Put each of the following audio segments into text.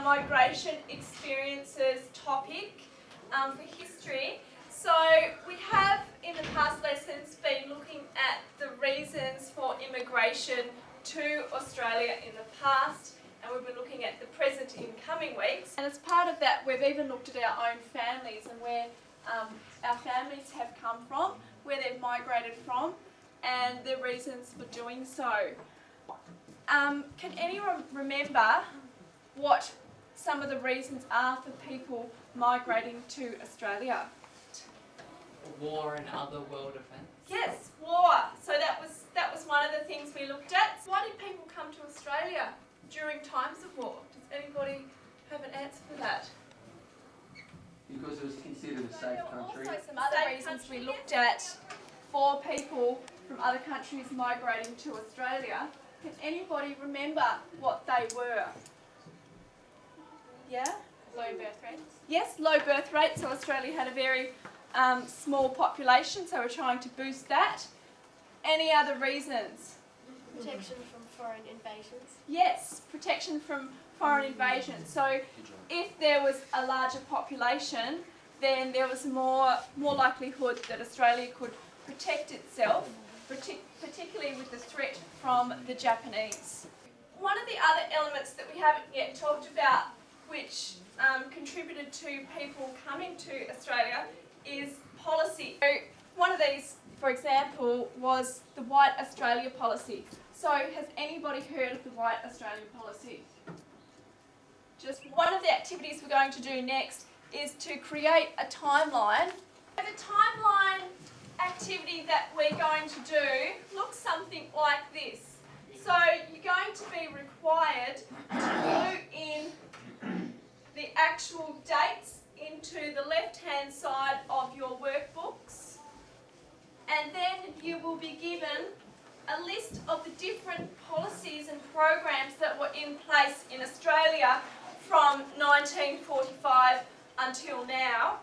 migration experiences topic for history. So we have in the past lessons been looking at the reasons for immigration to Australia in the past, and we've been looking at the present in coming weeks. And as part of that, we've even looked at our own families and where our families have come from, where they've migrated from, and the reasons for doing so. Can anyone remember what some of the reasons are for people migrating to Australia? War and other world events. Yes, war. So that was one of the things we looked at. Why did people come to Australia during times of war? Does anybody have an answer for that? Because it was considered a safe country. Also some other reasons we looked at for people from other countries migrating to Australia. Can anybody remember what they were? Yeah? Low birth rates. Yes, low birth rate. So Australia had a very small population, so we're trying to boost that. Any other reasons? Protection from foreign invasions. Yes, protection from foreign invasion. So if there was a larger population, then there was more likelihood that Australia could protect itself, particularly with the threat from the Japanese. One of the other elements that we haven't yet talked about, which contributed to people coming to Australia, is policy. So one of these, for example, was the White Australia policy. So has anybody heard of the White Australia policy? Just one of the activities we're going to do next is to create a timeline. The timeline activity that we're going to do looks something like this. So you're going to be required to glue in the actual dates into the left-hand side of your workbooks, and then you will be given a list of the different policies and programs that were in place in Australia from 1945 until now,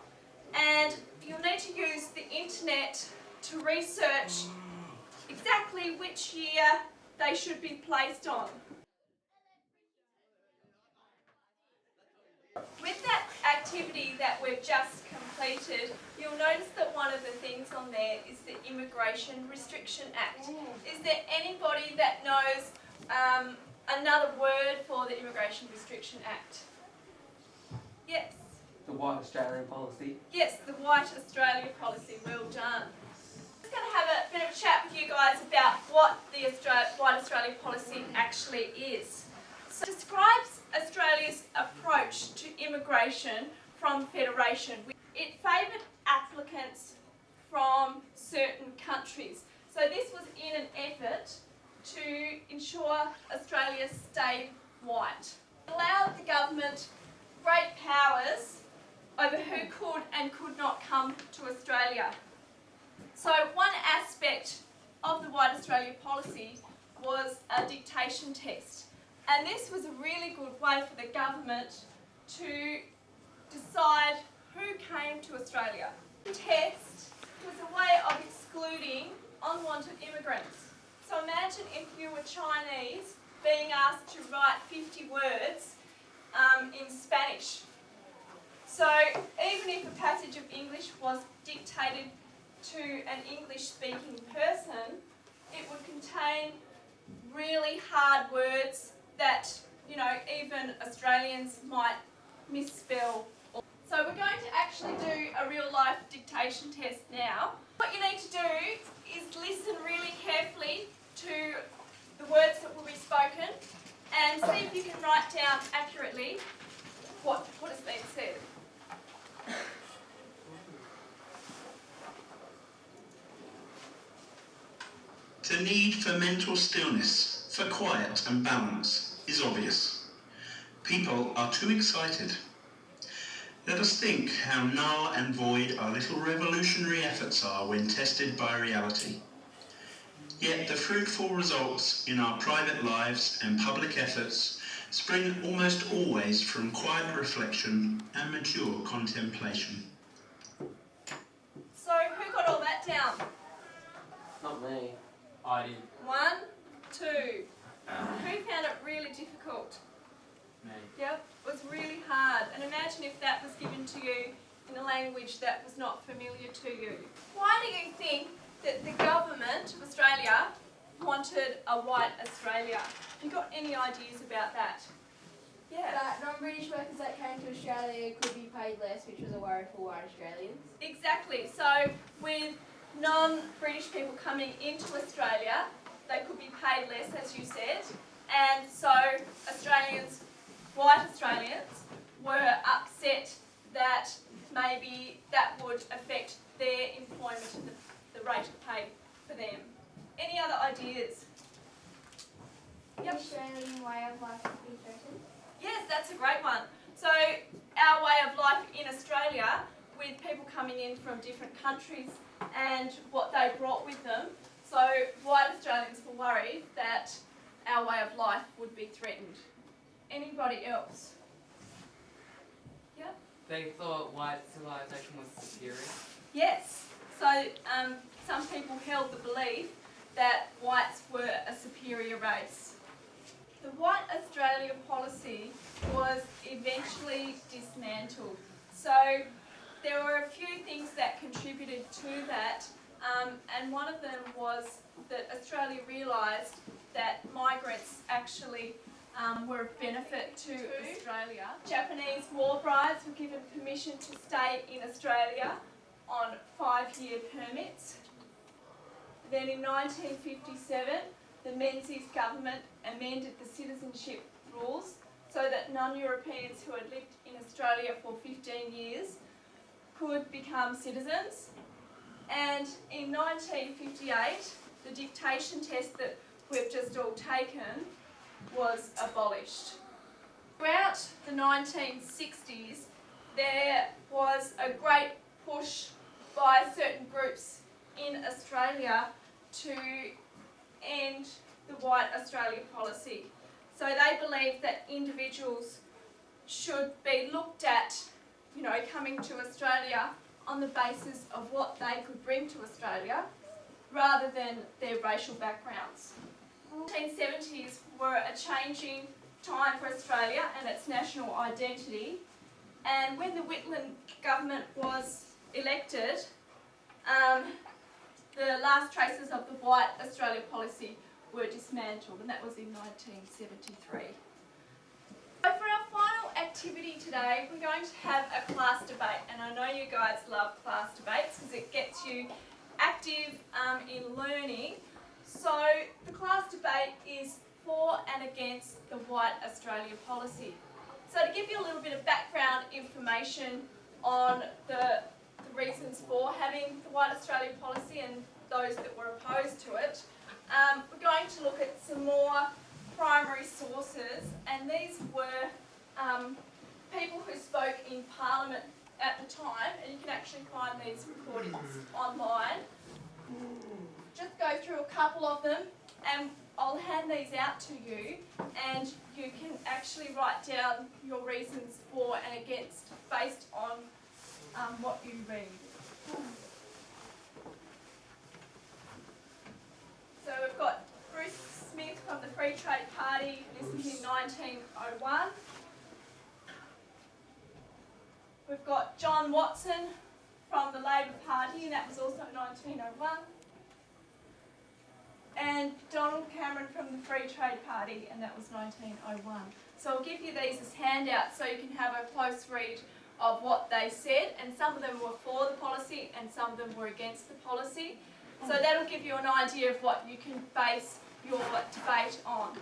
and you'll need to use the internet to research exactly which year they should be placed on. With that activity that we've just completed, you'll notice that one of the things on there is the Immigration Restriction Act. Is there anybody that knows another word for the Immigration Restriction Act? Yes? The White Australian policy. Yes, the White Australia policy. Well done. I'm just going to have a bit of a chat with you guys about what the White Australia policy actually is. So it describes Australia's approach to immigration from federation. It favoured applicants from certain countries. So this was in an effort to ensure Australia stayed white. It allowed the government great powers over who could and could not come to Australia. So one aspect of the White Australia policy was a dictation test. And this was a really good way for the government to decide who came to Australia. The test was a way of excluding unwanted immigrants. So imagine if you were Chinese being asked to write 50 words in Spanish. So even if a passage of English was dictated to an English-speaking person, it would contain really hard words that, you know, even Australians might misspell. So we're going to actually do a real-life dictation test now. What you need to do is listen really carefully to the words that will be spoken and see if you can write down accurately what has been said. The need for mental stillness, for quiet and balance, is obvious. People are too excited. Let us think how null and void our little revolutionary efforts are when tested by reality. Yet the fruitful results in our private lives and public efforts spring almost always from quiet reflection and mature contemplation. So who got all that down? Not me. I did. 1, 2. Who found it really difficult? Me. Yep, it was really and imagine if that was given to you in a language that was not familiar to you. Why do you think that the government of Australia wanted a white Australia? Have you got any ideas about that? Yeah. But non-British workers that came to Australia could be paid less, which was a worry for white Australians. Exactly. So with non-British people coming into Australia, they could be paid less, as you said, and so white Australians, were upset that maybe that would affect their employment and the rate of pay for them. Any other ideas? Yep. Australian way of life would be threatened. Yes, that's a great one. So our way of life in Australia, with people coming in from different countries and what they brought with them, so white Australians were worried that our way of life would be threatened. Anybody else? Yep. They thought white civilization was superior. Yes. So some people held the belief that whites were a superior race. The White Australia policy was eventually dismantled. So there were a few things that contributed to that, and one of them was that Australia realised that migrants actually were of benefit to Australia. Japanese war brides were given permission to stay in Australia on 5-year permits. Then in 1957, the Menzies government amended the citizenship rules so that non-Europeans who had lived in Australia for 15 years could become citizens. And in 1958, the dictation test that we've just all taken was abolished. Throughout the 1960s, there was a great push by certain groups in Australia to end the White Australia policy. So they believed that individuals should be looked at, coming to Australia on the basis of what they could bring to Australia rather than their racial backgrounds. The 1970s were a changing time for Australia and its national identity, and when the Whitlam government was elected, the last traces of the White Australia policy were dismantled, and that was in 1973. So for our final activity today, we're going to have a class debate, and I know you guys love class debates because it gets you active in learning. So the class debate is for and against the White Australia policy. So to give you a little bit of background information on the reasons for having the White Australia policy and those that were opposed to it, we're going to look at some more primary sources, and these were people who spoke in Parliament at the time, and you can actually find these recordings online. Just go through a couple of them, and I'll hand these out to you, and you can actually write down your reasons for and against based on what you read. So we've got Bruce Smith from the Free Trade Party, this was in 1901. We've got John Watson from the Labor Party, and that was also 1901. And Donald Cameron from the Free Trade Party, and that was 1901. So I'll give you these as handouts so you can have a close read of what they said, and some of them were for the policy and some of them were against the policy. So that'll give you an idea of what you can base your debate on.